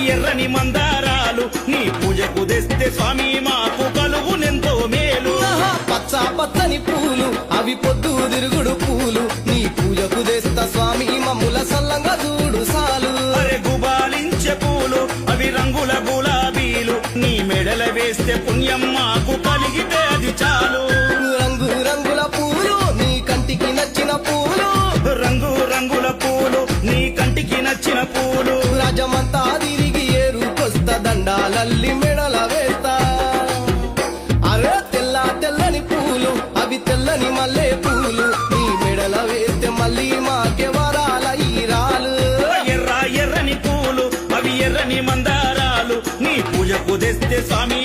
ఎర్రని మందారాలు నీ పూజకు తెస్తే స్వామి మాకు కలుగునెంతో మేలు పచ్చ పచ్చని పూలు అవి పొద్దు తిరుగుడు పూలు నీ పూజకు తెస్తా స్వామి మమ్ముల సల్లంగా చూడు సాలు అరే గుబాలించే పూలు అవి రంగుల గులాబీలు నీ మెడల వేస్తే పుణ్యం మాకు కలిగితే అది చాలు రంగు రంగుల పూలు నీ కంటికి నచ్చిన పూలు రంగు రంగుల పూలు నీ కంటికి నచ్చిన పూలు రాజమంతా తిరిగి ఏరుకొస్తా దండాలల్లి మెడల వేస్తా అరే తెల్ల తెల్లని పూలు అవి తెల్లని మల్లె పూలు నీ మెడల వేస్తే మళ్ళీ మాకే వరాల ఈరాలు ఎర్ర ఎర్రని పూలు అవి ఎర్రని మందారాలు నీ పూజకు తెస్తే స్వామి